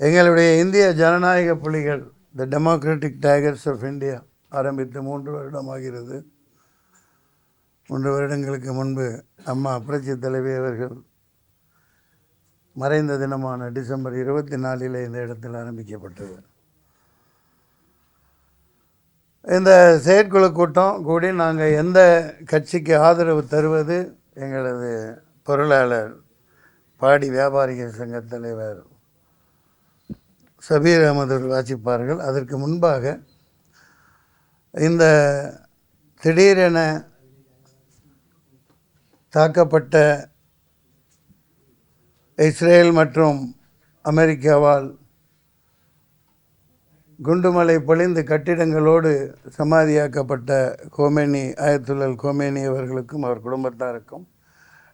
எங்களுடைய இந்திய ஜனநாயக புலிகள் the Democratic Tigers of India ஆரம்பித்து 3 வருடமாகிறது. 3 வருடங்களுக்கு முன்பு அம்மா புரட்சி தலைவி அவர்கள் மறைந்த தினமான டிசம்பர் 24 இந்த இடத்தில் ஆரம்பிக்கப்பட்டது. இந்த செயற்குழு கூட்டம் கூடி நாங்கள் எந்த கட்சிக்கு ஆதரவு தருவது எங்களது பொருளாளர் பாடி வியாபாரிகள் சங்க தலைவர் சபீர் அகமது வாசிப்பார்கள். அதற்கு முன்பாக இந்த திடீரென தாக்கப்பட்ட இஸ்ரேல் மற்றும் அமெரிக்காவால் குண்டுமலை பொழிந்து கட்டிடங்களோடு சமாதியாக்கப்பட்ட கோமேனி ஆயத்துல்லல் கோமேனி அவர்களுக்கும் அவர் குடும்பத்தாருக்கும்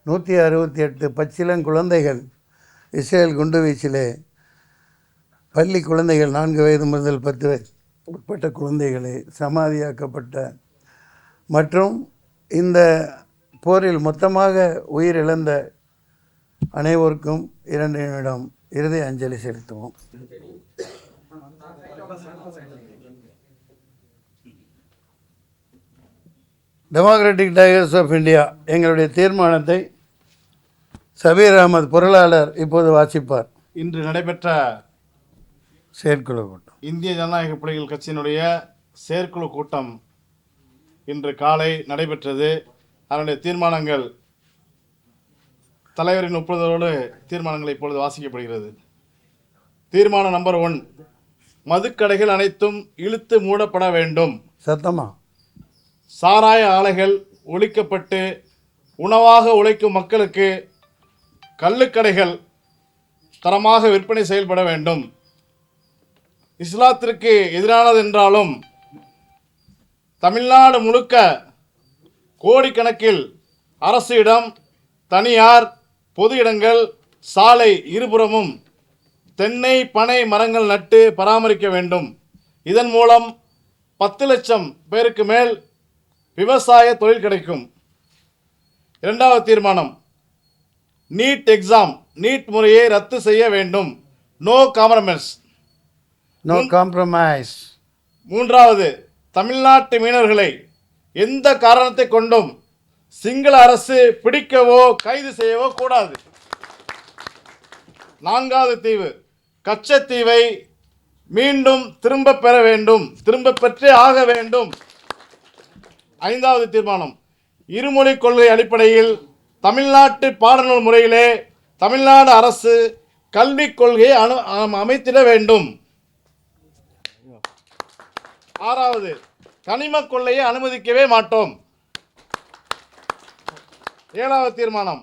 168 பச்சிளங்குழந்தைகள் இஸ்ரேல் குண்டுவீச்சிலே பள்ளி குழந்தைகள் 4 வயது முதல் 10 வயது உட்பட்ட குழந்தைகளை சமாதியாக்கப்பட்ட மற்றும் இந்த போரில் மொத்தமாக உயிரிழந்த அனைவருக்கும் 2 நிமிடம் இறுதி அஞ்சலி செலுத்துவோம். டெமோக்ராட்டிக் டைகர்ஸ் ஆஃப் இந்தியா எங்களுடைய தீர்மானத்தை சபீர் அகமது பொருளாளர் இப்போது வாசிப்பார். இன்று நடைபெற்ற செயற்குழு கூட்டம், இந்திய ஜனநாயக புலிகள் கட்சியினுடைய செயற்குழு கூட்டம் இன்று காலை நடைபெற்றது. அதனுடைய தீர்மானங்கள் தலைவரின் ஒப்புதலோடு தீர்மானங்கள் இப்பொழுது வாசிக்கப்படுகிறது. தீர்மானம் நம்பர் 1, மதுக்கடைகள் அனைத்தும் இழுத்து மூடப்பட வேண்டும். சத்தமா. சாராய ஆலைகள் ஒழிக்கப்பட்டு உணவாக உழைக்கும் மக்களுக்கு கள்ளுக்கடைகள் தரமாக விற்பனை செயல்பட வேண்டும். இஸ்லாத்திற்கு எதிரானது என்றாலும் தமிழ்நாடு முழுக்க கோடிக்கணக்கில் அரசு இடம், தனியார் பொது இடங்கள், சாலை இருபுறமும் தென்னை பனை மரங்கள் நட்டு பராமரிக்க வேண்டும். இதன் மூலம் 10 லட்சம் பேருக்கு மேல் விவசாய தொழில் கிடைக்கும். 2வது தீர்மானம், நீட் எக்ஸாம், நீட் முறையை ரத்து செய்ய வேண்டும். No compromise. 3வது, தமிழ்நாட்டு மீனவர்களை எந்த காரணத்தை கொண்டும் சிங்கள அரசு பிடிக்கவோ கைது செய்யவோ கூடாது. 4வது தீவு, கச்சத்தீவை மீண்டும் திரும்ப பெற வேண்டும், திரும்ப பெற்றே ஆக வேண்டும். 5வது தீர்மானம், இருமொழி கொள்கை அடிப்படையில் தமிழ்நாட்டு பாடநூல் முறையிலே தமிழ்நாடு அரசு கல்விக் கொள்கையை அமைத்திட வேண்டும். 6வது, கனிம கொள்ளையை அனுமதிக்கவே மாட்டோம். 7வது தீர்மானம்,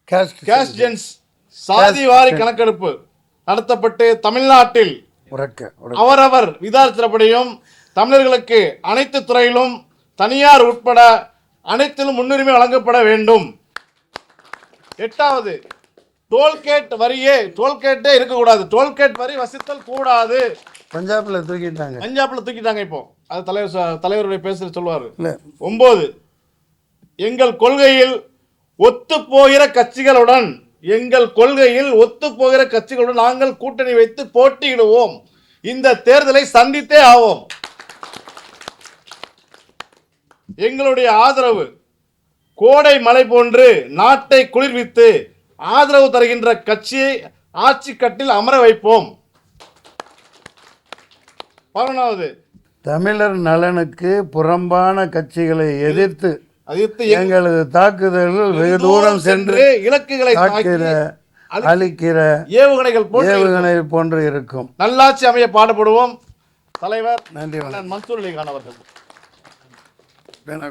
கேஸ்ட் சாதிவாரி கணக்கெடுப்பு நடத்தப்பட்டு தமிழ்நாட்டில் அவரவர் விதார்த்தப்படியும் தமிழர்களுக்கு அனைத்து துறையிலும் தனியார் உட்பட அனைத்திலும் முன்னுரிமை வழங்கப்பட வேண்டும். 8வது, டோல்கேட் வரியே டோல்கேட்டே இருக்கக்கூடாது. டோல்கேட் வரி வசித்தல் கூடாது. பஞ்சாப்ல தூக்கிட்டாங்க இப்போ அது தலைவருடைய பேசுற சொல்லுவார். 9, எங்கள் கொள்கையில் ஒத்து போகிற கட்சிகளுடன் நாங்கள் கூட்டணி வைத்து போட்டியிடுவோம். இந்த தேர்தலை சந்தித்தே ஆவோம். எங்களுடைய ஆதரவு கோடை மலை போன்று நாட்டை குளிர்வித்து ஆதரவு தருகின்ற கட்சியை ஆட்சி கட்டில் அமர வைப்போம். 11வது, தமிழர் நலனுக்கு புறம்பான கட்சிகளை எதிர்த்து எங்களது தாக்குதல்கள் வெகு தூரம் சென்று இலக்குகளை அழிக்கிற ஏவுகணைகள் போன்று இருக்கும். நல்லாட்சி அமைய பாடுபடுவோம். தலைவர் நன்றி. மன்சூர் அலிகான் அவர்கள்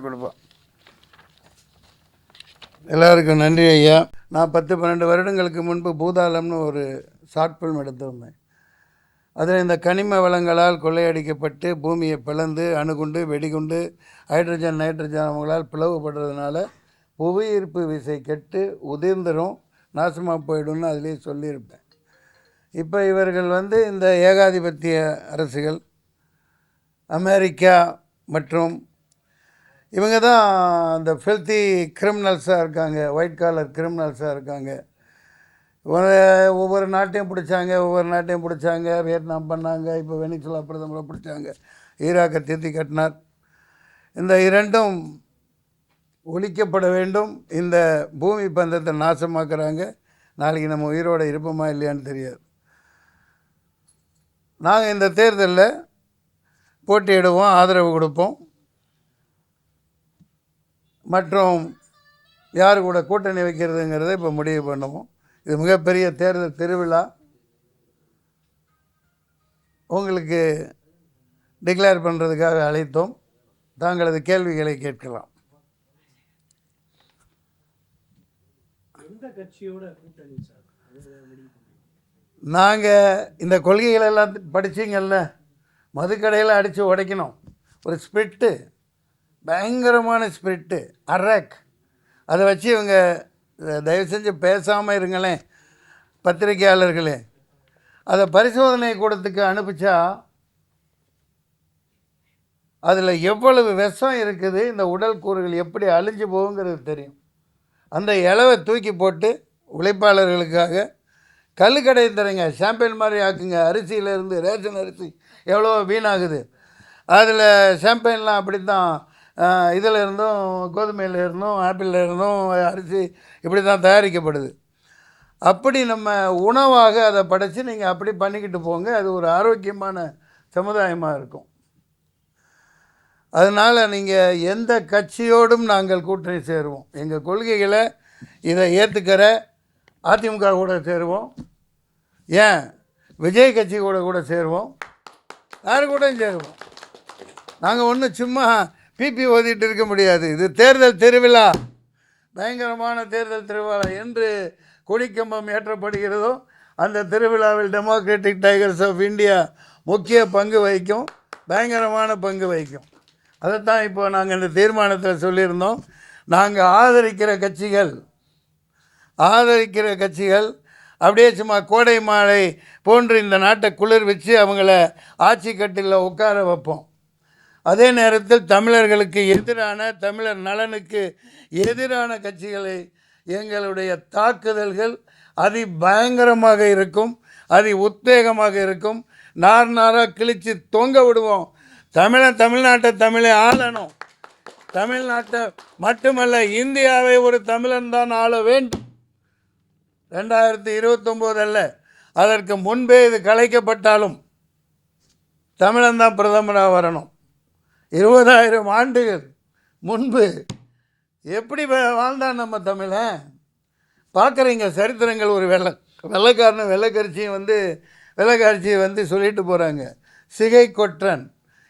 கொடுப்போம். எல்லாருக்கும் நன்றி ஐயா. நான் 10-12 வருடங்களுக்கு முன்பு பூதாளம்னு ஒரு ஷார்ட் ஃபில்ம் எடுத்திருந்தேன். அதில் இந்த கனிம வளங்களால் கொள்ளையடிக்கப்பட்டு பூமியை பிளந்து அணுகுண்டு, வெடிகுண்டு, ஹைட்ரஜன், நைட்ரஜன் அவங்களால் பிளவுபடுறதுனால புவியீர்ப்பு விசை கெட்டு உதிர்ந்துடும், நாசமாக போயிடும்னு அதிலே சொல்லியிருப்பேன். இப்போ இவர்கள் இந்த ஏகாதிபத்திய அரசுகள் அமெரிக்கா மற்றும் இவங்க தான் அந்த ஃபில்த்தி கிரிமினல்ஸாக இருக்காங்க, ஒயிட் காலர் கிரிமினல்ஸாக இருக்காங்க. ஒவ்வொரு நாட்டையும் பிடிச்சாங்க, வியட்நாம் பண்ணாங்க, இப்போ வெனிசுலா பிரதமரை பிடிச்சாங்க, ஈராக்கை திருத்தி கட்டினார். இந்த இரண்டும் ஒழிக்கப்பட வேண்டும். இந்த பூமி பந்தத்தை நாசமாக்குறாங்க. நாளைக்கு நம்ம உயிரோடு இருப்போமா இல்லையான்னு தெரியாது. நாங்கள் இந்த தேர்தலில் போட்டியிடுவோம், ஆதரவு கொடுப்போம். மற்றும் யார் கூட கூட்டணி வைக்கிறதுங்கிறத இப்போ முடிவு பண்ணுவோம். இது மிகப்பெரிய தேர்தல் திருவிழா. உங்களுக்கு டிக்ளேர் பண்ணுறதுக்காக அழைத்தோம். தாங்களது கேள்விகளை கேட்கலாம். நாங்கள் இந்த கொள்கைகளெல்லாம் படிச்சிங்கல்ல, மதுக்கடையில் அடித்து உடைக்கணும், ஒரு ஸ்பிரிட்டு, பயங்கரமான ஸ்பிரிட்டு, அரக், அதை வச்சு இவங்க தயவு செஞ்சு பேசாமல் இருங்களேன் பத்திரிகையாளர்களே. அதை பரிசோதனை கூடத்துக்கு அனுப்பிச்சா அதில் எவ்வளவு விஷம் இருக்குது, இந்த உடல் கூறுகள் எப்படி அழிஞ்சு போகுங்கிறது தெரியும். அந்த இலவை தூக்கி போட்டு உழைப்பாளர்களுக்காக கல்லுக்கடை தரங்க, ஷாம்பெயின் மாதிரி ஆக்குங்க. அரிசியிலேருந்து ரேஷன் அரிசி எவ்வளோ வீணாகுது. அதில் ஷாம்பெயின்லாம் அப்படி தான், இதில் இருந்தும் கோதுமையில் இருந்தும் ஆப்பிளில் இருந்தும் அரிசி இப்படி தான் தயாரிக்கப்படுது. அப்படி நம்ம உணவாக அதை படைச்சி நீங்கள் அப்படி பண்ணிக்கிட்டு போங்க. அது ஒரு ஆரோக்கியமான சமுதாயமாக இருக்கும். அதனால் நீங்கள் எந்த கட்சியோடும் நாங்கள் கூட்டணி சேருவோம். எங்கள் கொள்கைகளை இதை ஏற்றுக்கிற அதிமுக கூட சேருவோம், ஏன் விஜய் கட்சி கூட சேருவோம், யாரு கூட சேருவோம். நாங்கள் ஒன்றும் சும்மா பிபி ஓதிட்டு இருக்க முடியாது. இது தேர்தல் திருவிழா, பயங்கரமான தேர்தல் திருவிழா. என்று கொடிக்கம்பம் ஏற்றப்படுகிறதோ அந்த திருவிழாவில் டெமோக்ராட்டிக் டைகர்ஸ் ஆஃப் இந்தியா முக்கிய பங்கு வகிக்கும், பயங்கரமான பங்கு வகிக்கும். அதைத்தான் இப்போ நாங்கள் இந்த தீர்மானத்தில் சொல்லியிருந்தோம். நாங்கள் ஆதரிக்கிற கட்சிகள் அப்படியே சும்மா கோடை மாலை போன்று இந்த நாட்டை குளிர்விச்சு அவங்கள ஆட்சி கட்டிலில் உட்கார வைப்போம். அதே நேரத்தில் தமிழர்களுக்கு எதிரான, தமிழர் நலனுக்கு எதிரான கட்சிகளை எங்களுடைய தாக்குதல்கள் அதி பயங்கரமாக இருக்கும், அதி உத்வேகமாக இருக்கும். நாராக கிழித்து தொங்க விடுவோம். தமிழ்நாட்டை ஆளணும். தமிழ்நாட்டை மட்டுமல்ல, இந்தியாவை ஒரு தமிழன் தான் ஆள வேண்டும். 2029 அல்ல, அதற்கு முன்பே இது கலைக்கப்பட்டாலும் தமிழன் தான் பிரதமராக வரணும். 20,000 ஆண்டுகள் முன்பு எப்படி வாழ்ந்தான் நம்ம தமிழன் பார்க்குறீங்க. சரித்திரங்கள் ஒரு வெள்ளைக்காரனும் வெள்ளைக்காட்சியை வந்து சொல்லிட்டு போகிறாங்க. சிகை கொற்றன்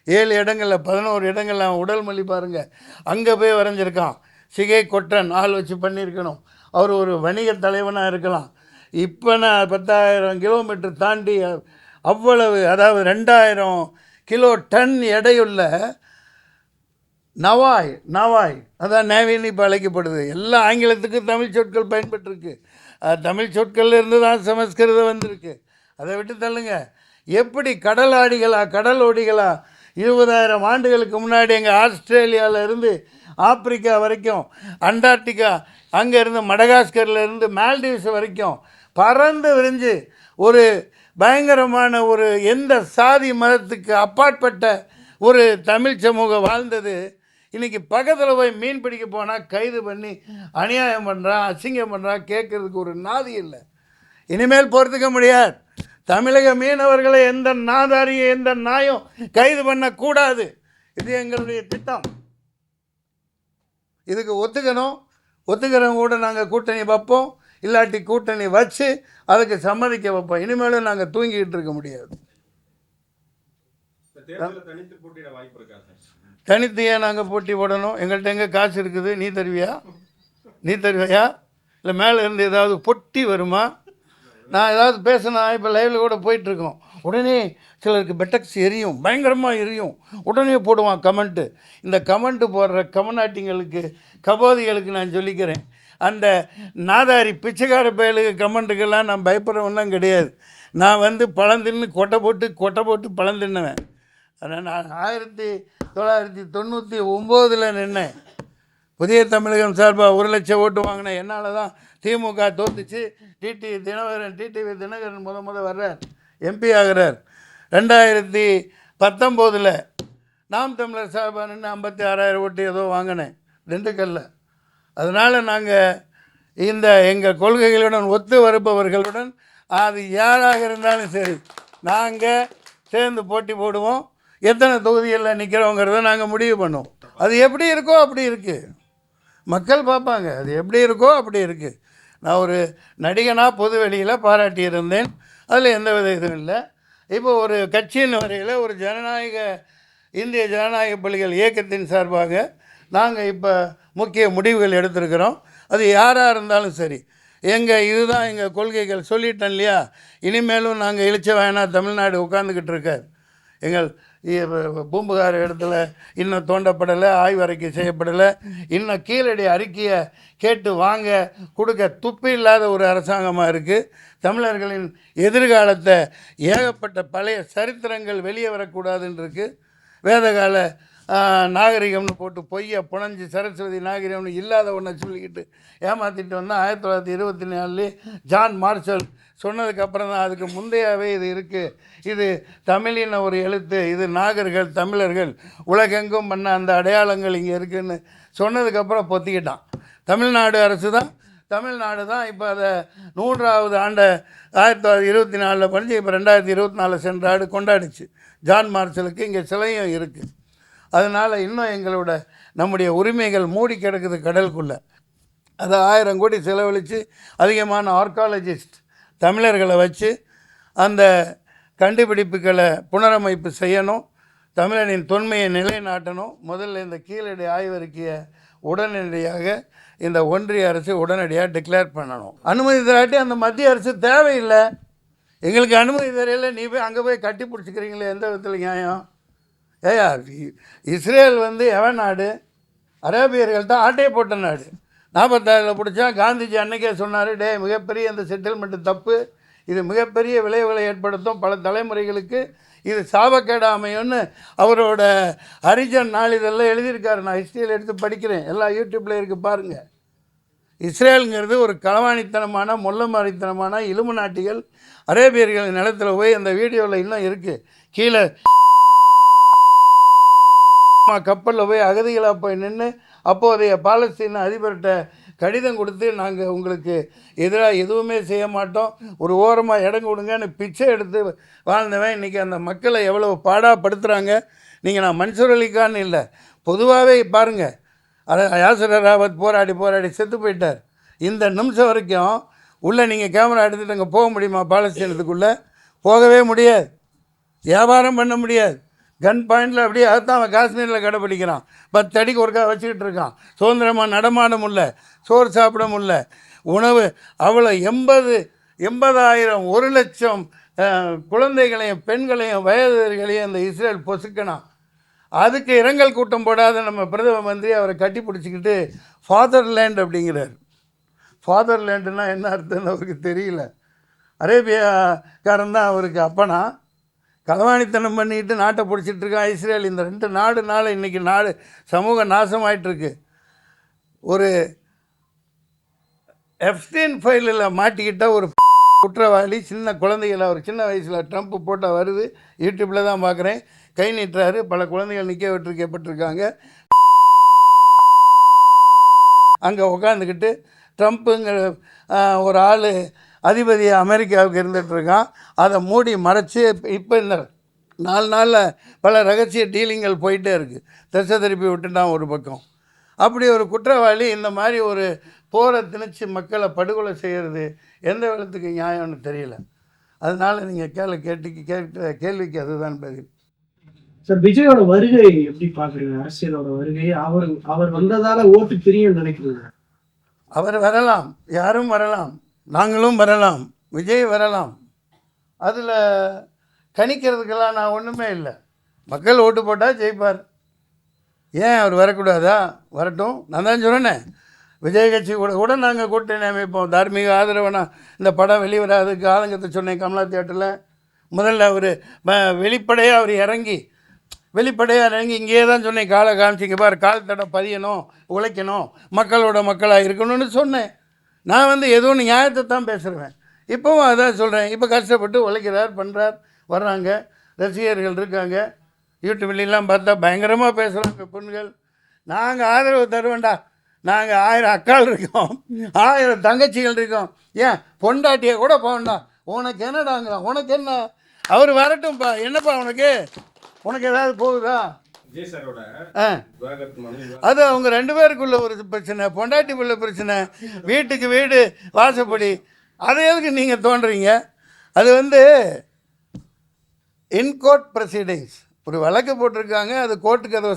7 இடங்களில் 11 இடங்களில் அவன் உடல் மொழி பாருங்கள், அங்கே போய் வரைஞ்சிருக்கான். சிகை கொற்றன் ஆள் வச்சு பண்ணியிருக்கணும். அவர் ஒரு வணிக தலைவனாக இருக்கலாம். இப்போ நான் 10,000 கிலோமீட்டர் தாண்டி அவ்வளவு, அதாவது 2,000 கிலோ டன் எடையுள்ள நவாய் அதான் நேவின்னு இப்போ அழைக்கப்படுது. எல்லா ஆங்கிலத்துக்கும் தமிழ் சொற்கள் பயன்பட்டுருக்கு. தமிழ் சொற்கள் இருந்து தான் சமஸ்கிருதம் வந்திருக்கு. அதை விட்டு தள்ளுங்க. எப்படி கடலோடிகளா 20,000 ஆண்டுகளுக்கு முன்னாடி எங்கள் ஆஸ்திரேலியாவிலேருந்து ஆப்பிரிக்கா வரைக்கும், அண்டார்டிகா, அங்கேருந்து மடகாஸ்கர்லேருந்து மால்டீவ்ஸ் வரைக்கும் பறந்து விரிஞ்சு ஒரு பயங்கரமான ஒரு எந்த சாதி மதத்துக்கு அப்பாற்பட்ட ஒரு தமிழ் சமூகம் வாழ்ந்தது. இன்றைக்கி பக்கத்தில் போய் மீன் பிடிக்க போனால் கைது பண்ணி அநியாயம் பண்ணுறான், அசிங்கம் பண்ணுறான். கேட்குறதுக்கு ஒரு நாதி இல்லை. இனிமேல் பொறுத்துக்க முடியாது. தமிழக மீனவர்களை எந்த நாதாரியும் எந்த நாயும் கைது பண்ணக்கூடாது. இது எங்களுடைய திட்டம். இதுக்கு ஒத்துக்கிறவங்க கூட நாங்கள் கூட்டணி வைப்போம், இல்லாட்டி கூட்டணி வச்சு அதுக்கு சம்மதிக்க வைப்போம். இனிமேலும் நாங்கள் தூங்கிக்கிட்டு இருக்க முடியாது. தனித்தையே நாங்கள் போட்டி போடணும். எங்கள்கிட்ட எங்கே காசு இருக்குது? நீ தருவியா? இல்லை மேலே இருந்து ஏதாவது பொட்டி வருமா? நான் ஏதாவது பேசினா, இப்போ லைவில் கூட போயிட்டுருக்கோம், உடனே சிலருக்கு பெட்டக்ஸ் எரியும், பயங்கரமாக எரியும், உடனே போடுவான் கமெண்ட்டு. இந்த கமெண்ட்டு போடுற கமநாட்டிங்களுக்கு, கபோதிகளுக்கு நான் சொல்லிக்கிறேன், அந்த நாதாரி பிச்சைக்கார பயலுக்கு கமெண்ட்டுக்கெல்லாம் நான் பயப்படுறவன்லாம் கிடையாது. நான் வந்து பழம் தின்னு கொட்டை போட்டு பழம் தின்னுவேன். அதனால் நான் 1999 நின்னேன். புதிய தமிழகம் சார்பாக 1 லட்சம் ஓட்டு வாங்கினேன். என்னால் தான் திமுக தோத்துச்சு. டிடிவி தினகரன் முத வர்றார், எம்பி ஆகிறார். 2019 நாம் தமிழர் சார்பாக நின்று 56,000 ஓட்டு ஏதோ வாங்கினேன் திண்டுக்கல்ல. அதனால் நாங்கள் இந்த எங்கள் கொள்கைகளுடன் ஒத்து வருபவர்களுடன் அது யாராக இருந்தாலும் சரி நாங்கள் சேர்ந்து போட்டி போடுவோம். எத்தனை தொகுதிகளில் நிற்கிறோங்கிறத நாங்கள் முடிவு பண்ணுவோம். அது எப்படி இருக்கோ அப்படி இருக்குது, மக்கள் பார்ப்பாங்க. அது எப்படி இருக்கோ அப்படி இருக்குது. நான் ஒரு நடிகனாக பொது வெளியில் பாராட்டியிருந்தேன், அதில் எந்த வித இதுவும் இல்லை. இப்போ ஒரு கட்சியின் வரையில் ஒரு இந்திய ஜனநாயக புலிகள் இயக்கத்தின் சார்பாக நாங்கள் இப்போ முக்கிய முடிவுகள் எடுத்திருக்கிறோம். அது யாராக இருந்தாலும் சரி, இதுதான் எங்கள் கொள்கைகள் சொல்லிட்டேன் இல்லையா. இனிமேலும் நாங்கள் இழிச்ச வேணா தமிழ்நாடு உட்காந்துக்கிட்டு இருக்காது. எங்கள் பூம்புகார் இடத்துல இன்னும் தோண்டப்படலை, ஆய்வறிக்கை செய்யப்படலை. இன்னும் கீழடி அறிக்கையை கேட்டு வாங்க கொடுக்க துப்பு இல்லாத ஒரு அரசாங்கமாக இருக்குது. தமிழர்களின் எதிர்காலத்தை ஏகப்பட்ட பழைய சரித்திரங்கள் வெளியே வரக்கூடாதுன்னு இருக்குது. வேதகால நாகரிகம்னு போட்டு பொய்யை புனைஞ்சி சரஸ்வதி நாகரிகம்னு இல்லாத ஒன்றை சொல்லிக்கிட்டு ஏமாற்றிட்டு வந்தால் 1924 ஜான் மார்ஷல் சொன்னதுக்கப்புறம் தான் அதுக்கு முந்தையாவே இது இருக்குது. இது தமிழின ஒரு எழுத்து, இது நாகர்கள் தமிழர்கள் உலகெங்கும் பண்ண அந்த அடையாளங்கள் இங்கே இருக்குதுன்னு சொன்னதுக்கப்புறம் பொத்திக்கிட்டான். தமிழ்நாடு தான் இப்போ அதை 100வது ஆண்டை 1924 படித்து இப்போ 2024 சென்ற ஆண்டு கொண்டாடிச்சு. ஜான் மார்ஷலுக்கு இங்கே சிலையும் இருக்குது. அதனால் இன்னும் நம்முடைய உரிமைகள் மூடி கிடக்குது கடலுக்குள்ளே. அதை 1000 கோடி செலவழித்து அதிகமான ஆர்காலஜிஸ்ட் தமிழர்களை வச்சு அந்த கண்டுபிடிப்புகளை புனரமைப்பு செய்யணும். தமிழனின் தொன்மையை நிலைநாட்டணும். முதல்ல இந்த கீழடி ஆய்வறிக்கையை உடனடியாக இந்த ஒன்றிய அரசு உடனடியாக டிக்ளேர் பண்ணணும். அனுமதி தராட்டி அந்த மத்திய அரசு தேவையில்லை. எங்களுக்கு அனுமதி தெரியல, நீ போய் அங்கே போய் கட்டி பிடிச்சிக்கிறீங்களே, எந்த விதத்தில் நியாயம்? ஏயா, இஸ்ரேல் எவன் நாடு? அரேபியர்கள்ட்ட ஆட்டையை போட்ட நாடு. 46 பிடிச்சா காந்திஜி அன்னைக்கே சொன்னார், மிகப்பெரிய இந்த செட்டில்மெண்ட்டு தப்பு, இது மிகப்பெரிய விளைவுகளை ஏற்படுத்தும், பல தலைமுறைகளுக்கு இது சாபக்கேடு அமையும்னு அவரோட ஹரிஜன் நாளிதழில் எழுதியிருக்காரு. நான் ஹிஸ்ட்ரியில் எடுத்து படிக்கிறேன், எல்லா யூடியூப்பில் இருக்குது பாருங்கள். இஸ்ரேலுங்கிறது ஒரு களவாணித்தனமான மொல்லமாரித்தனமான இலுமினாட்டிகள் அரேபியர்கள் நிலத்தில் போய் அந்த வீடியோவில் இன்னும் இருக்குது. கீழே கப்பலில் போய் அகதிகளாக போய் நின்று அப்போதைய பாலஸ்தீன அதிபர்கிட்ட கடிதம் கொடுத்து, நாங்கள் உங்களுக்கு எதிராக எதுவுமே செய்ய மாட்டோம், ஒரு ஓரமாக இடம் கொடுங்கன்னு பிச்சை எடுத்து வாழ்ந்தவன் இன்றைக்கி அந்த மக்களை எவ்வளோ பாடாப்படுத்துகிறாங்க. நீங்கள் நான் மன்சூர் அலிகான் இல்லை, பொதுவாகவே பாருங்கள். யாசர் அராஃபத் போராடி செத்து போயிட்டார். இந்த நிமிஷம் வரைக்கும் உள்ளே நீங்கள் கேமரா எடுத்துகிட்டு அங்கே போக முடியுமா? பாலஸ்தீனத்துக்குள்ளே போகவே முடியாது, வியாபாரம் பண்ண முடியாது. கன் பாயிண்டில் அப்படியே அதுதான் அவன் காஷ்மீரில் கடைப்பிடிக்கிறான். 10 அடிக்கு ஒருக்கா வச்சுக்கிட்டு இருக்கான். சுதந்திரமாக நடமாட முடியல, சோறு சாப்பிட முடியல, உணவு அவ்வளோ 80,000 1,00,000 குழந்தைகளையும் பெண்களையும் வயதுகளையும் அந்த இஸ்ரேல் பொசுக்கணும். அதுக்கு இரங்கல் கூட்டம் போடாத நம்ம பிரதம மந்திரி அவரை கட்டி பிடிச்சிக்கிட்டு ஃபாதர்லேண்ட் அப்படிங்கிறார். ஃபாதர்லேண்டுன்னா என்ன அர்த்தம்னு அவருக்கு தெரியல. அரேபியாக்காரன் தான் அவருக்கு அப்பனா. களவாணித்தனம் பண்ணிட்டு நாட்டை பிடிச்சிட்ருக்கா இஸ்ரேல். இந்த 2 நாடுனால இன்றைக்கி நாடு சமூக நாசமாயிட்ருக்கு. ஒரு எப்ஸ்டீன் ஃபைலில் மாட்டிக்கிட்ட ஒரு குற்றவாளி சின்ன குழந்தைகளை அவர் சின்ன வயசில் ட்ரம்ப் போட்டால் வருது, யூடியூப்பில் தான் பார்க்குறேன், கை நீட்டுறாரு. பல குழந்தைகள் நிற்க விட்டுருக்கப்பட்டிருக்காங்க. அங்கே உட்காந்துக்கிட்டு ட்ரம்ப்புங்கிற ஒரு ஆள் அதிபதியை அமெரிக்காவுக்கு இருந்துகிட்ருக்கான். அதை மூடி மறைச்சி இப்போ இந்த 4 நாளில் பல ரகசிய டீலிங்கள் போயிட்டே இருக்குது. திசை திருப்பி விட்டுட்டான் ஒரு பக்கம். அப்படி ஒரு குற்றவாளி இந்த மாதிரி ஒரு போரை திணிச்சு மக்களை படுகொலை செய்கிறது எந்த விதத்துக்கு நியாயம்னு தெரியல. அதனால் நீங்கள் கேட்ட கேள்விக்கு அதுதான் பதில். சார், விஜயோட வருகை எப்படி பார்க்குறீங்க? அரசியலோட வருகை, அவர் வந்ததால் ஓட்டு பிரியும் நினைக்கிறீங்க? அவர் வரலாம், யாரும் வரலாம், நாங்களும் வரலாம், விஜய் வரலாம். அதில் கணிக்கிறதுக்கெல்லாம் நான் ஒன்றுமே இல்லை. மக்கள் ஓட்டு போட்டால் ஜெயிப்பார். ஏன் அவர் வரக்கூடாதா? வரட்டும். நான் தான் சொன்னேனே, விஜய் கட்சி கூட நாங்கள் கூட்டணி அமைப்போம். தார்மீக ஆதரவனா இந்த படம் வெளிவராதுக்கு ஆதங்கத்தை சொன்னேன். கமலா தியேட்டரில் முதல்ல அவர் வெளிப்படையாக அவர் இறங்கி இங்கேயே தான் சொன்னேன், காலை காமிச்சிங்க பார், கால் தடம் பதியணும், உழைக்கணும், மக்களோட மக்களாக இருக்கணும்னு சொன்னேன். நான் வந்து ஏதோ ஒன்று நியாயத்தை தான் பேசுகிறேன். இப்போவும் அதான் சொல்கிறேன். இப்போ கஷ்டப்பட்டு உழைக்கிறார், பண்ணுறார், வர்றாங்க, ரசிகர்கள் இருக்காங்க. யூடியூப்லாம் பார்த்தா பயங்கரமாக பேசுகிறாங்க பெண்கள். நாங்கள் ஆதரவு தருவேண்டா. நாங்கள் 1000 அக்காள் இருக்கோம், 1000 தங்கச்சிகள் இருக்கோம். ஏன் பொண்டாட்டியை கூட போவேண்டா. உனக்கு என்னடாங்க, உனக்கு என்ன? அவர் வரட்டும்ப்பா, என்னப்பா உனக்கு ஏதாவது போகுதா? ஆ, அது அவங்க 2 பேருக்குள்ள ஒரு பிரச்சனை, பொண்டாட்டிக்குள்ள பிரச்சனை, வீட்டுக்கு வீடு வாசப்படி. அதை எதுக்கு நீங்கள் தோன்றீங்க? அது வந்து இன்கோர்ட் ப்ரொசீடிங்ஸ், ஒரு வழக்கு போட்டிருக்காங்க. அது கோர்ட்டுக்கு அதை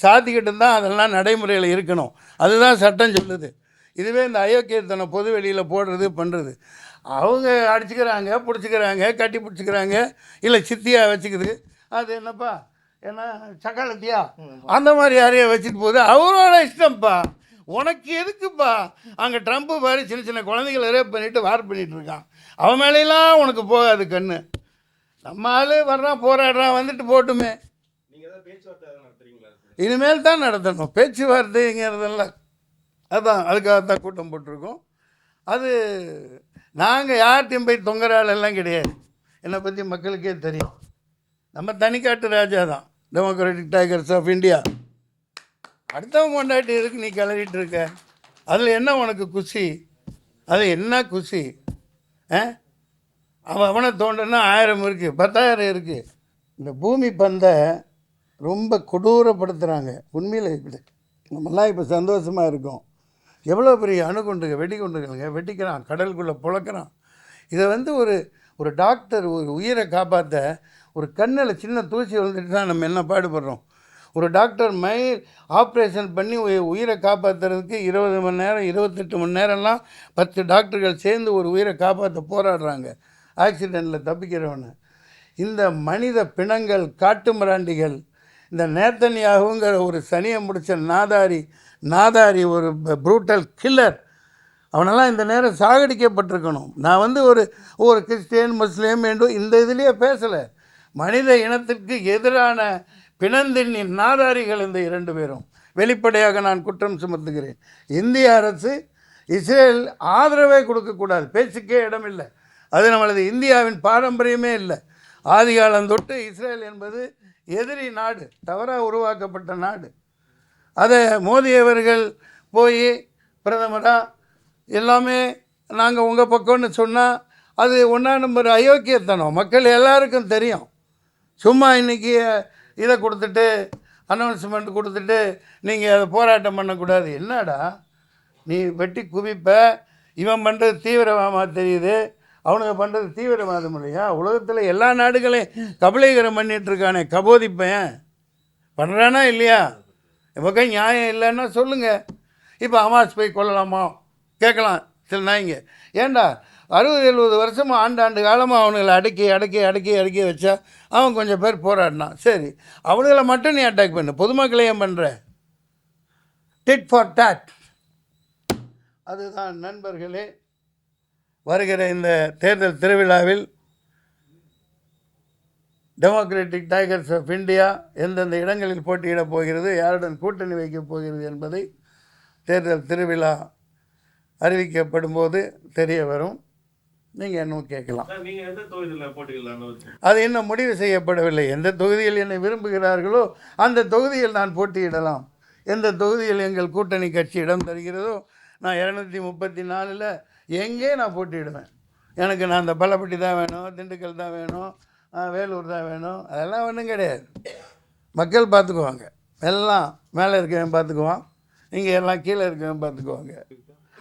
சாத்திக்கிட்டு தான் அதெல்லாம் நடைமுறையில் இருக்கணும். அதுதான் சட்டம் சொல்லுது. இதுவே இந்த அயோக்கியத்தனம் பொது வெளியில் போடுறது பண்ணுறது, அவங்க அடிச்சுக்கிறாங்க, பிடிச்சிக்கிறாங்க, கட்டி பிடிச்சிக்கிறாங்க, இல்லை சித்தியாக வச்சுக்குது. அது என்னப்பா, என்ன சக்காலத்தியா அந்த மாதிரி யாரையும் வச்சுட்டு போகுது. அவரோட இஷ்டம்ப்பா. உனக்கு எதுக்குப்பா? அங்கே ட்ரம்ப்பு பாரு சின்ன சின்ன குழந்தைகளை ரேப் பண்ணிவிட்டு வார் பண்ணிகிட்டு இருக்கான். அவன் மேலேலாம் உனக்கு போகாது கண்ணு. நம்ம ஆள் வர்றான், போராடுறான், வந்துட்டு போட்டுமே. இனிமேல் தான் நடத்தணும் பேச்சுவார்த்தைங்கிறதெல்லாம். அதுக்காகத்தான் கூட்டம் போட்டிருக்கோம். அது நாங்கள் யார்கிட்டையும் போய் தொங்குற எல்லாம் கிடையாது. என்னை பற்றி மக்களுக்கே தெரியும். நம்ம தனிக்காட்டு ராஜா தான், டெமோக்ராட்டிக் டைகர்ஸ் ஆஃப் இந்தியா. அடுத்தவன் கொண்டாட்டி இருக்கு நீ கிளறிட்டு இருக்க. அதில் என்ன உனக்கு குஷி? அது என்ன குஷி? அவனை தோண்டனா 1000 இருக்குது, 10,000 இருக்குது. இந்த பூமி பந்தை ரொம்ப கொடூரப்படுத்துகிறாங்க. உண்மையில் இப்படி நம்மெல்லாம் இப்போ சந்தோஷமாக இருக்கோம். எவ்வளோ பெரிய அணுகுண்டுங்க, வெடிகுண்டுகளுங்க வெடிக்கிறான், கடலுக்குள்ளே புழக்கிறான். இதை வந்து ஒரு டாக்டர் ஒரு உயிரை காப்பாற்ற, ஒரு கண்ணில் சின்ன தூசி விழுந்துட்டு தான் நம்ம என்ன பாடுபடுறோம். ஒரு டாக்டர் ஆப்ரேஷன் பண்ணி உயிரை காப்பாற்றுறதுக்கு 20 மணி நேரம் 28 மணி நேரம்லாம் 10 டாக்டர்கள் சேர்ந்து ஒரு உயிரை காப்பாற்ற போராடுறாங்க, ஆக்சிடெண்ட்டில் தப்பிக்கிறவனை. இந்த மனித பிணங்கள், காட்டு மிராண்டிகள், இந்த நேத்தன்யாகுங்கிற ஒரு சனியை முடித்த நாதாரி ஒரு ப்ரூட்டல் கில்லர், அவனெல்லாம் இந்த நேரம் சாகடிக்கப்பட்டிருக்கணும். நான் வந்து ஒரு கிறிஸ்டியன், முஸ்லீம் என்று இந்த இதுலேயே பேசலை. மனித இனத்திற்கு எதிரான பிணந்தின்னின் நாதாரிகள் இந்த 2 பேரும். வெளிப்படையாக நான் குற்றம் சுமத்துகிறேன். இந்திய அரசு இஸ்ரேல் ஆதரவே கொடுக்கக்கூடாது, பேச்சுக்கே இடமில்லை. அது நம்மளது இந்தியாவின் பாரம்பரியமே இல்லை. ஆதிகாலம் தொட்டு இஸ்ரேல் என்பது எதிரி நாடு, தவறாக உருவாக்கப்பட்ட நாடு. அதை மோடி அவர்கள் போய் பிரதமராக எல்லாமே நாங்கள் உங்கள் பக்கம்னு சொன்னால் அது 1ஆம் நம்பர் அயோக்கியத்தனம். மக்கள் எல்லாருக்கும் தெரியும். சும்மா இன்றைக்கி இதை கொடுத்துட்டு, அனௌன்ஸ்மெண்ட் கொடுத்துட்டு நீங்கள் அதை போராட்டம் பண்ணக்கூடாது. என்னடா நீ வெட்டி குவிப்ப. இவன் பண்ணுறது தீவிரவாதமாக தெரியுது, அவனுங்க பண்ணுறது தீவிரவாதம் இல்லையா? உலகத்தில் எல்லா நாடுகளையும் கபலீகரம் பண்ணிகிட்ருக்கானே கபோதிப்பேன் பண்ணுறானா இல்லையா? பக்கம் நியாயம் இல்லைன்னா சொல்லுங்கள். இப்போ ஹமாஸ் போய் கொல்லலாமா கேட்கலாம் சில நாய்ங்க. ஏண்டா 60-70 வருஷமாக ஆண்டாண்டு காலமாக அவனுங்களை அடக்கி வச்சா அவன் கொஞ்சம் பேர் போராடினான். சரி, அவனுங்களை மட்டும் நீ அட்டாக் பண்ணு, பொதுமக்களை ஏன் பண்ணுற? Did for dot. அதுதான் நண்பர்களே, வருகிற இந்த தேர்தல் திருவிழாவில் டெமோக்ராட்டிக் டைகர்ஸ் ஆஃப் இந்தியா எந்தெந்த இடங்களில் போட்டியிடப் போகிறது, யாருடன் கூட்டணி வைக்கப் போகிறது என்பதை தேர்தல் திருவிழா அறிவிக்கப்படும் போது தெரிய வரும். நீங்கள் இன்னும் கேட்கலாம். அது இன்னும் முடிவு செய்யப்படவில்லை. எந்த தொகுதியில் என்னை விரும்புகிறார்களோ அந்த தொகுதியில் நான் போட்டியிடலாம். எந்த தொகுதியில் எங்கள் கூட்டணி கட்சி இடம் தருகிறதோ நான் 234 எங்கே நான் போட்டியிடுவேன். எனக்கு நான் அந்த பள்ளப்பட்டி தான் வேணும், திண்டுக்கல் தான் வேணும், வேலூர் தான் வேணும், அதெல்லாம் ஒன்றும் கிடையாது. மக்கள் பார்த்துக்குவாங்க. எல்லாம் மேலே இருக்கவன் பார்த்துக்குவான், இங்கே எல்லாம் கீழே இருக்கவன் பார்த்துக்குவாங்க.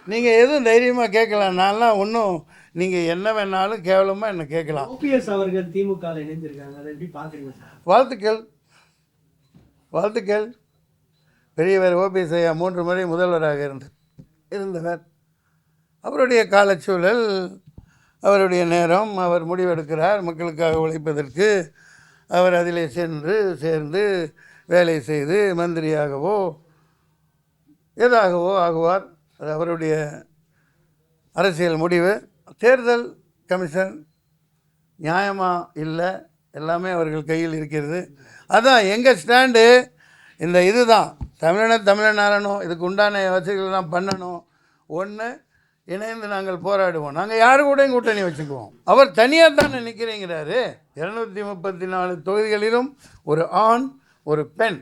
நீங்கள் எதுவும் தைரியமாக கேட்கலாம். நான்லாம் ஒன்றும் நீங்கள் என்ன வேணாலும் கேவலமாக என்ன கேட்கலாம். ஓபிஎஸ் அவர்கள் திமுக இணைந்திருக்காங்க, அதை எப்படி பார்க்குறீங்க? வாழ்த்துக்கள். பெரியவர் ஓபிஎஸ் ஐயா 3 முறை முதல்வராக இருந்தவர். அவருடைய காலச்சூழல், அவருடைய நேரம், அவர் முடிவெடுக்கிறார் மக்களுக்காக உழைப்பதற்கு. அவர் அதிலே சேர்ந்து வேலை செய்து மந்திரியாகவோ எதாகவோ ஆகுவார். அது அவருடைய அரசியல் முடிவு. தேர்தல் கமிஷன் நியாயமாக இல்லை, எல்லாமே அவர்கள் கையில் இருக்கிறது. அதான் எங்கள் ஸ்டாண்டு இந்த இதுதான். தமிழனாரணும், இதுக்கு உண்டான வசதிகள்லாம் பண்ணணும். ஒன்று இணைந்து நாங்கள் போராடுவோம். நாங்கள் யாரு கூடயும் கூட்டணி வச்சுக்குவோம். அவர் தனியாக தானே நிற்கிறேங்கிறாரு. 234 தொகுதிகளிலும் ஒரு ஆண் ஒரு பெண்.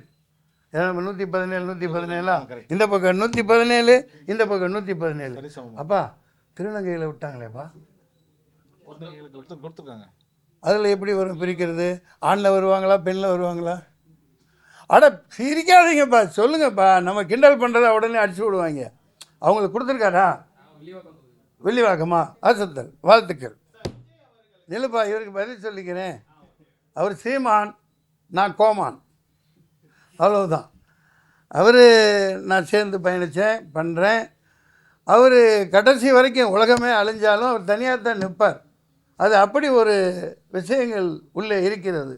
117 117 இந்த பக்கம் 117 இந்த பக்கம் 117. அப்பா திருநங்கையில் விட்டாங்களேப்பா, அதில் எப்படி வரும் பிரிக்கிறது? ஆணில் வருவாங்களா பெண்ணில் வருவாங்களா? அட சிரிக்காதீங்கப்பா, சொல்லுங்கப்பா. நம்ம கிண்டல் பண்ணுறத உடனே அடிச்சு விடுவாங்க. அவங்களுக்கு கொடுத்துருக்காரா? வில்லிவாக்கமா? அசத்தல், வாழ்த்துக்கள். நிலுப்பா, இவருக்கு பதில் சொல்லிக்கிறேன். அவர் சீமான், நான் கோமான், அவ்வளவுதான். அவர் நான் சேர்ந்து பயணித்தேன், பண்ணுறேன். அவர் கடைசி வரைக்கும் உலகமே அழிஞ்சாலும் அவர் தனியாக தான் நிற்பார். அது அப்படி ஒரு விஷயங்கள் உள்ளே இருக்கிறது.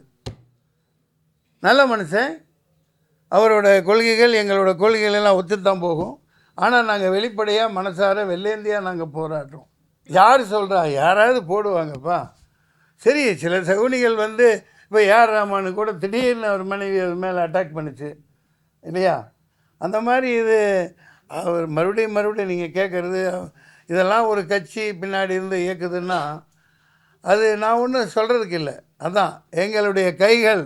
நல்ல மனுஷன். அவரோட கொள்கைகள் எங்களோட கொள்கைகள் எல்லாம் ஒத்துத்தான் போகும். ஆனால் நாங்கள் வெளிப்படையாக மனசார வெள்ளேந்தியாக நாங்கள் போராடுறோம். யார் சொல்கிறா? யாராவது போடுவாங்கப்பா. சரி, சில சகுனிகள் வந்து இப்போ ஏஆர் ரஹ்மானு கூட திடீர்னு அவர் மனைவி அவர் மேலே அட்டாக் பண்ணிச்சு இல்லையா? அந்த மாதிரி இது அவர் மறுபடியும் நீங்கள் கேட்குறது, இதெல்லாம் ஒரு கட்சி பின்னாடி இருந்து இயக்குதுன்னா அது நான் ஒன்றும் சொல்கிறதுக்கு இல்லை. அதான் எங்களுடைய கைகள்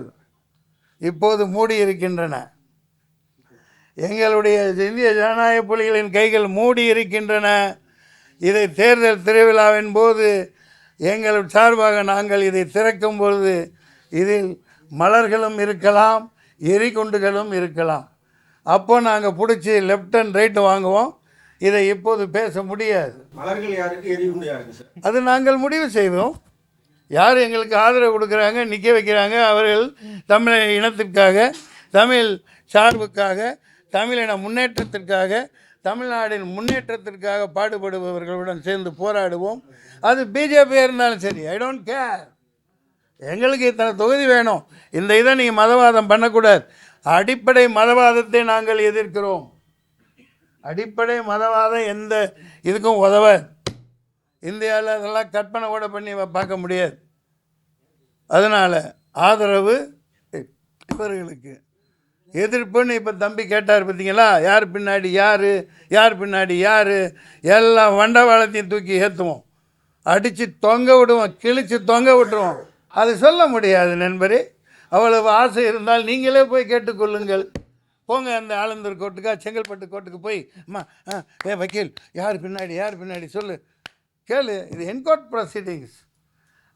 இப்போது மூடி இருக்கின்றன. எங்களுடைய இந்திய ஜனநாயக புலிகளின் கைகள் மூடி இருக்கின்றன. இதை தேர்தல் திருவிழாவின் போது எங்கள் சார்பாக நாங்கள் இதை திறக்கும் பொழுது இதில் மலர்களும் இருக்கலாம், எரிகுண்டுகளும் இருக்கலாம். அப்போ நாங்கள் பிடிச்சி லெஃப்ட் அண்ட் ரைட்டு வாங்குவோம். இதை இப்போது பேச முடியாது. மலர்கள் யாருக்கு, எரிகுண்டு யாருக்கு சார்? அது நாங்கள் முடிவு செய்வோம். யார் எங்களுக்கு ஆதரவு கொடுக்குறாங்க, நிற்க வைக்கிறாங்க, அவர்கள் தமிழ் இனத்திற்காக, தமிழ் சார்புக்காக, தமிழின முன்னேற்றத்திற்காக, தமிழ்நாட்டின் முன்னேற்றத்திற்காக பாடுபடுபவர்களுடன் சேர்ந்து போராடுவோம். அது பிஜேபியாக இருந்தாலும் சரி, ஐ டோன்ட் கேர். எங்களுக்கு இத்தனை தொகுதி வேணும். இந்த இதை நீங்கள் மதவாதம் பண்ணக்கூடாது. அடிப்படை மதவாதத்தை நாங்கள் எதிர்க்கிறோம். அடிப்படை மதவாதம் எந்த இதுக்கும் உதவாது. இந்தியாவில் அதெல்லாம் கற்பனை கூட பண்ணி பார்க்க முடியாது. அதனால் ஆதரவு இவர்களுக்கு, எதிர்ப்புன்னு இப்போ தம்பி கேட்டார் பார்த்தீங்களா? யார் பின்னாடி யார், யார் பின்னாடி யார், எல்லாம் வண்டவாளத்தையும் தூக்கி ஏற்றுவோம், அடித்து தொங்க விடுவோம், கிழித்து தொங்க விட்டுருவோம். அது சொல்ல முடியாது நண்பரே. அவ்வளவு ஆசை இருந்தால் நீங்களே போய் கேட்டுக்கொள்ளுங்கள். போங்க அந்த ஆலந்தூர் கோர்ட்டுக்கா செங்கல்பட்டு கோர்ட்டுக்கு போய், அம்மா வக்கீல் யார் பின்னாடி யார் பின்னாடி சொல்லு, கேளு. இது என்கோர்ட் ப்ரொசீடிங்ஸ்.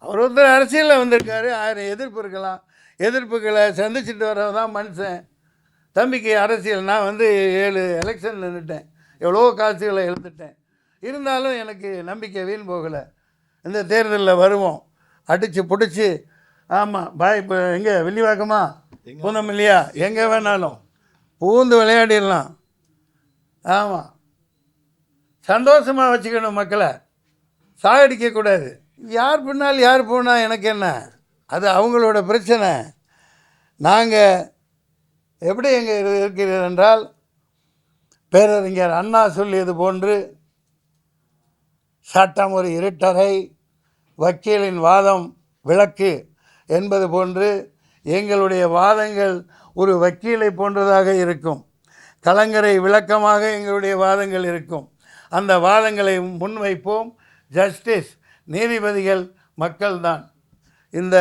அவர் ஒருத்தர் அரசியலில் வந்திருக்காரு. 1000 எதிர்ப்பு இருக்கலாம். எதிர்ப்புகளை சந்திச்சுட்டு வரதான் மனுஷன். தம்பிக்கு அரசியல், நான் வந்து 7 எலெக்ஷன் நின்றுட்டேன், எவ்வளோ காட்சிகளை எழுந்துட்டேன். இருந்தாலும் எனக்கு நம்பிக்கை வீண் போகலை. இந்த தேர்தலில் வருவோம், அடித்து பிடிச்சி. ஆமாம் பாய், இப்போ எங்கே வில்லிவாக்கமா பூந்தம் இல்லையா, எங்கே வேணாலும் பூந்து விளையாடிடலாம். ஆமாம், சந்தோஷமாக வச்சுக்கணும் மக்களை, சாகடிக்கக்கூடாது. யார் பின்னால் யார் போனால் எனக்கு என்ன, அது அவங்களோட பிரச்சனை. நாங்கள் எப்படி எங்கே இருக்கிறது என்றால், பேரறிஞர் அண்ணா சொல்லியது போன்று சட்டம் ஒரு இருட்டறை, வக்கீலின் வாதம் விளக்கு என்பது போன்று எங்களுடைய வாதங்கள் ஒரு வக்கீலை போன்றதாக இருக்கும். கலங்கரை விளக்கமாக எங்களுடைய வாதங்கள் இருக்கும். அந்த வாதங்களை முன்வைப்போம். ஜஸ்டிஸ், நீதிபதிகள் மக்கள்தான். இந்த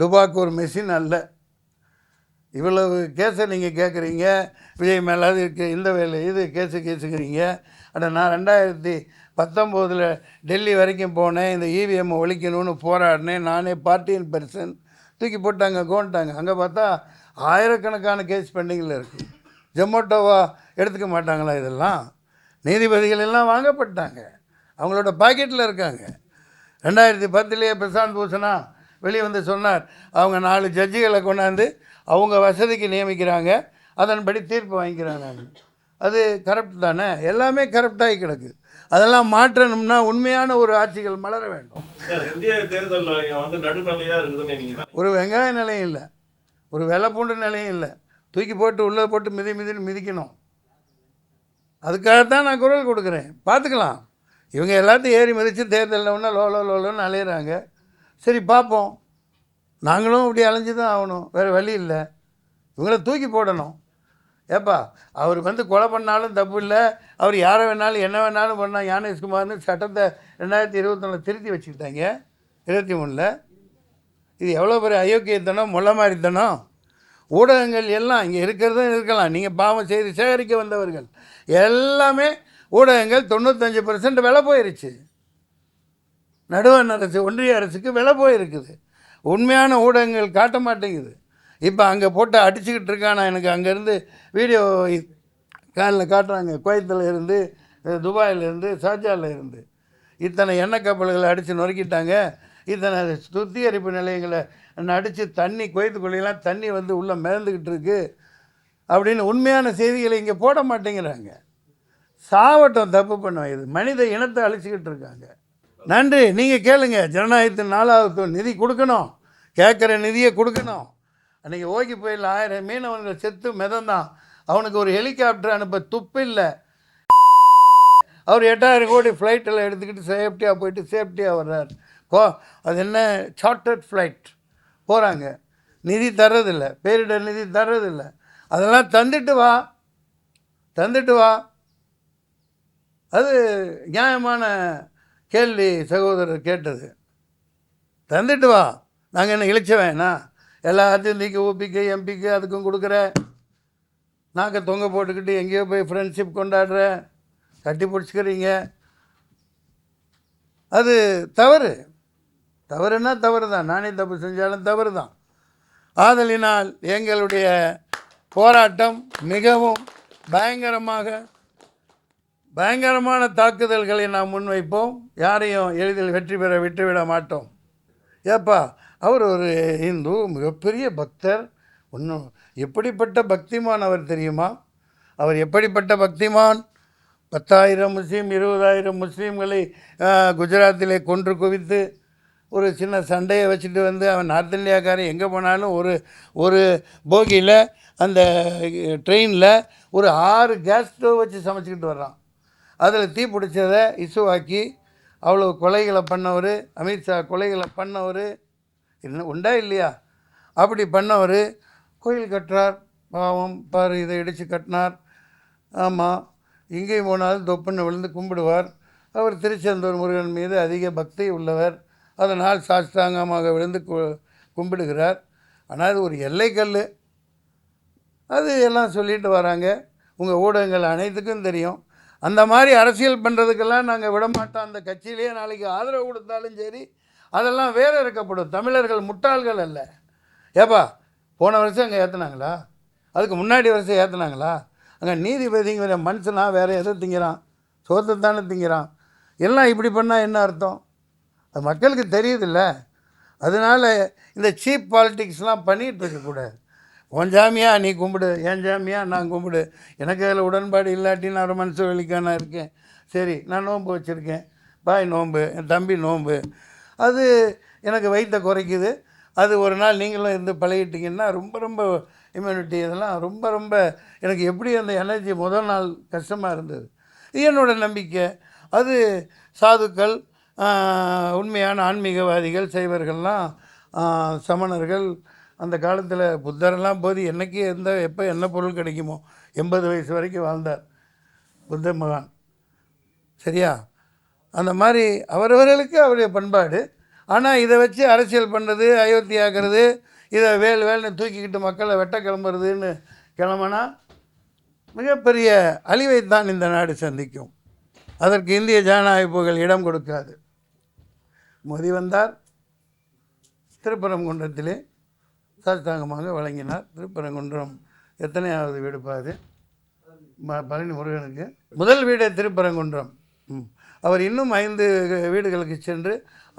டுபாக்கூர் மெஷின் அல்ல. இவ்வளவு கேஸை நீங்கள் கேட்குறீங்க, விஜய் மேலாவது இருக்குது, இந்த வேலை இது கேஸுக்கிறீங்க. அட நான் 2019 டெல்லி வரைக்கும் போனேன், இந்த இவிஎம் ஒழிக்கணும்னு போராடினேன். நானே பார்ட்டியின் பெர்சன். தூக்கி போட்டாங்க, கோண்டாங்க. அங்கே பார்த்தா ஆயிரக்கணக்கான கேஸ் பெண்டிங்கில் இருக்குது. ஜொமேட்டோவா எடுத்துக்க மாட்டாங்களா? இதெல்லாம் நீதிபதிகள் எல்லாம் வாங்கப்பட்டாங்க, அவங்களோட பாக்கெட்டில் இருக்காங்க. 2010 பிரசாந்த் பூஷனா வெளியே வந்து சொன்னார், அவங்க 4 ஜட்ஜிகளை கொண்டாந்து அவங்க வசதிக்கு நியமிக்கிறாங்க, அதன்படி தீர்ப்பு வாங்கிக்கிறாங்க. அது கரப்ட் தானே? எல்லாமே கரப்டாகி கிடக்கு. அதெல்லாம் மாற்றணும்னா உண்மையான ஒரு ஆட்சிகள் மலர வேண்டும். இந்திய தேர்தலில் வந்து நடுநிலையாக இருக்குதுன்னு ஒரு வெங்காய நிலையம் இல்லை, ஒரு வெள்ளை பூண்டு நிலையம் இல்லை. தூக்கி போட்டு உள்ளே போட்டு மிதின்னு மிதிக்கணும். அதுக்காகத்தான் நான் குரல் கொடுக்குறேன். பார்த்துக்கலாம். இவங்க எல்லாத்தையும் ஏறி மிதித்து தேர்தலில் ஒன்றா லோலோன்னு அலையிறாங்க. சரி பார்ப்போம். நாங்களும் இப்படி அலைஞ்சு தான் ஆகணும், வேறு வழி இல்லை. இவங்கள தூக்கி போடணும். ஏப்பா அவர் வந்து கொலை பண்ணாலும் தப்பு இல்லை, அவர் யாரை வேணாலும் என்ன வேணாலும் பண்ணால் ஞானேஷ்குமார்னு சட்டத்தை 2021 திருத்தி வச்சுக்கிட்டாங்க 23. இது எவ்வளோ பெரிய அயோக்கியத்தனம், முள்ள மாதிரித்தனம். ஊடகங்கள் எல்லாம் இங்கே இருக்கிறதும் இருக்கலாம், நீங்கள் பாவம் செய்து சேகரிக்க வந்தவர்கள் எல்லாமே ஊடகங்கள் 95% விலை போயிருச்சு. நடுவண் அரசு, ஒன்றிய அரசுக்கு விலை போயிருக்குது. உண்மையான ஊடகங்கள் காட்ட மாட்டேங்குது. இப்போ அங்கே போட்டு அடிச்சுக்கிட்டு இருக்கானா, எனக்கு அங்கேருந்து வீடியோ காலில் காட்டுறாங்க. குவைத்தில் இருந்து, துபாயிலேருந்து, ஷார்ஜாவில் இருந்து இத்தனை எண்ணெய் கப்பல்களை அடித்து நொறுக்கிட்டாங்க, இத்தனை சுத்திகரிப்பு நிலையங்களை அடித்து தண்ணி, குவைத்துக்குள்ளெல்லாம் தண்ணி வந்து உள்ளே மிதந்துக்கிட்டு இருக்கு அப்படின்னு உண்மையான செய்திகளை இங்கே போட மாட்டேங்கிறாங்க. சாவட்டம், தப்பு பண்ணுவோம். இது மனித இனத்தை அழிச்சிக்கிட்டு இருக்காங்க. நன்றி. நீங்கள் கேளுங்க, ஜனநாயகத்தின் 4வது நிதி கொடுக்கணும், கேட்குற நிதியை கொடுக்கணும். அன்றைக்கி ஓகி புயல் 1000 மீனவர்கள் செத்து மிதந்தான், அவனுக்கு ஒரு ஹெலிகாப்டர் அனுப்ப துப்பு இல்லை. அவர் 8000 கோடி ஃப்ளைட்டில் எடுத்துக்கிட்டு சேஃப்டியாக போயிட்டு சேஃப்டியாக வர்றார். அது என்ன சார்ட்டர்ட் ஃப்ளைட் போகிறாங்க, நிதி தர்றதில்லை, பேரிடர் நிதி தர்றதில்லை. அதெல்லாம் தந்துட்டு வா, தந்துட்டு வா. அது நியாயமான கேள்வி சகோதரர் கேட்டது. தந்துட்டு வா. நாங்கள் என்ன இழிச்ச வேணா, எல்லாத்தையும் நீக்கி ஊபிக்கு எம்பிக்கு அதுக்கும் கொடுக்குற, நாக்க தொங்க போட்டுக்கிட்டு எங்கேயோ போய் ஃப்ரெண்ட்ஷிப் கொண்டாடுற, கட்டி பிடிச்சிக்கிறீங்க. அது தவறு. தவறுன்னா தவறு தான், நானே தப்பு செஞ்சாலும் தவறு தான். ஆதலினால் எங்களுடைய போராட்டம் மிகவும் பயங்கரமான தாக்குதல்களை நாம் முன்வைப்போம். யாரையும் எளிதில் வெற்றி பெற விட்டுவிட மாட்டோம். ஏப்பா அவர் ஒரு இந்து, மிகப்பெரிய பக்தர். ஒன்றும் எப்படிப்பட்ட பக்திமான் அவர் தெரியுமா? அவர் எப்படிப்பட்ட பக்திமான்? 10,000 முஸ்லீம் 20,000 முஸ்லீம்களை குஜராத்திலே கொன்று குவித்து ஒரு சின்ன சண்டையை வச்சுட்டு வந்து அவன் நார்த் இந்தியாக்காரன் எங்கே போனாலும் ஒரு போகியில் அந்த ட்ரெயினில் ஒரு 6 கேஸ் ஸ்டவ் வச்சு சமைச்சிக்கிட்டு வர்றான். அதில் தீ பிடிச்சதை இசுவாக்கி அவ்வளோ கொலைகளை பண்ணவர், அமித்ஷா கொலைகளை பண்ணவர் இன்னும் உண்டா இல்லையா? அப்படி பண்ணவர் கோயில் கட்டுறார். பாவம் பாரு, இதை இடித்து கட்டினார். ஆமாம், இங்கேயும் போனாலும் தொப்புன்னு விழுந்து கும்பிடுவார். அவர் திருச்செந்தூர் முருகன் மீது அதிக பக்தி உள்ளவர். அதனால் சாஷ்டாங்கமாக விழுந்து கும்பிடுகிறார். ஆனால் அது ஒரு எல்லைக்கல். அது எல்லாம் சொல்லிட்டு வராங்க. உங்கள் ஊடகங்கள் அனைத்துக்கும் தெரியும். அந்த மாதிரி அரசியல் பண்ணுறதுக்கெல்லாம் நாங்கள் விடமாட்டோம். அந்த கட்சியிலேயே நாளைக்கு ஆதரவு கொடுத்தாலும் சரி, அதெல்லாம் வேறு இருக்கப்படும். தமிழர்கள் முட்டாள்கள் அல்ல. ஏப்பா போன வருஷம் அங்கே ஏற்றுனாங்களா? அதுக்கு முன்னாடி வருஷம் ஏற்றுனாங்களா? அங்கே நீதிபதிங்கிற மனுஷனா வேறு எதை திங்கிறான்? சோத்தை தானே திங்கிறான். எல்லாம் இப்படி பண்ணால் என்ன அர்த்தம்? அது மக்களுக்கு தெரியுதில்ல. அதனால் இந்த சீப் பாலிட்டிக்ஸ்லாம் பண்ணிகிட்டு இருக்கக்கூடாது. உன் ஜாமியா நீ கும்பிடு, என் ஜாமியா நான் கும்பிடு, எனக்கு அதில் உடன்பாடு இல்லாட்டி நான் ஒரு மனுஷ வெளிக்கான இருக்கேன். சரி, நான் நோன்பு வச்சுருக்கேன், பாய் நோன்பு, என் தம்பி நோன்பு, அது எனக்கு வயிற்றை குறைக்குது. அது ஒரு நாள் நீங்களும் இருந்து பழகிட்டிங்கன்னா ரொம்ப இம்யூனிட்டி இதெல்லாம் ரொம்ப எனக்கு எப்படி அந்த எனர்ஜி முதல் நாள் கஷ்டமாக இருந்தது. இது என்னோடய நம்பிக்கை. அது சாதுக்கள், உண்மையான ஆன்மீகவாதிகள், சைவர்கள்லாம், சமணர்கள், அந்த காலத்தில் புத்தரெல்லாம் போது என்றைக்கு எப்போ என்ன பொருள் கிடைக்குமோ 80 வயசு வரைக்கும் வாழ்ந்தார் புத்த மகான். சரியா? அந்த மாதிரி அவரவர்களுக்கு அவருடைய பண்பாடு. ஆனால் இதை வச்சு அரசியல் பண்ணுறது, அயோத்தியாகிறது, இதை வேல்னு தூக்கிக்கிட்டு மக்களை வெட்ட கிளம்புறதுன்னு கிளம்புனா மிகப்பெரிய அழிவைத்தான் இந்த நாடு சந்திக்கும். அதற்கு இந்திய ஜனநாயகங்கள் இடம் கொடுக்காது. மோடி வந்தார், திருப்பரங்குன்றத்திலே சாஷ்டாங்கமாக வழங்கினார். திருப்பரங்குன்றம் எத்தனையாவது வீடு பாது? பழனி முருகனுக்கு முதல் வீடே திருப்பரங்குன்றம். அவர் இன்னும் 5 வீடுகளுக்கு சென்று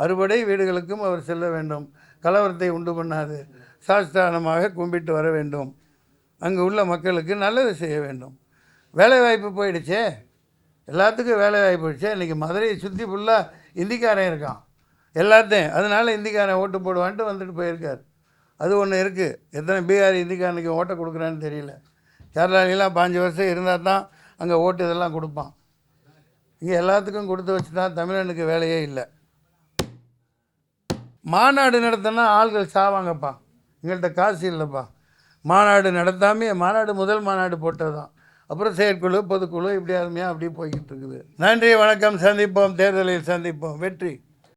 60 வீடுகளுக்கும் அவர் செல்ல வேண்டும். கலவரத்தை உண்டு பண்ணாது சாஷ்டாங்கமாக கும்பிட்டு வர வேண்டும். அங்கே உள்ள மக்களுக்கு நல்லது செய்ய வேண்டும். வேலைவாய்ப்பு போயிடுச்சே, எல்லாத்துக்கும் வேலைவாய்ப்பு போயிடுச்சே. இன்றைக்கி மதுரையை சுற்றி ஃபுல்லாக இந்திக்காரன் இருக்கான் எல்லாத்தையும். அதனால் இந்திக்காரன் ஓட்டு போடுவான்ட்டு வந்துட்டு போயிருக்கார். அது ஒன்று இருக்குது. எத்தனை பீகார் இந்திக்காரனுக்கு ஓட்டை கொடுக்குறான்னு தெரியல. கேரளாலாம் 5 வருஷம் இருந்தால் தான் அங்கே ஓட்டு இதெல்லாம் கொடுப்பான். இங்கே எல்லாத்துக்கும் கொடுத்து வச்சு தான் தமிழனுக்கு வேலையே இல்லை. மாநாடு நடத்தினா ஆள்கள் சாவாங்கப்பா, எங்கள்கிட்ட காசு இல்லைப்பா. மாநாடு நடத்தாமல் மாநாடு முதல் மாநாடு போட்டது தான். அப்புறம் செயற்குழு பொதுக்குழு இப்படி அருமையாக அப்படியே போய்கிட்டு இருக்குது. நன்றி, வணக்கம், சந்திப்போம், தேர்தலில் சந்திப்போம், வெற்றி.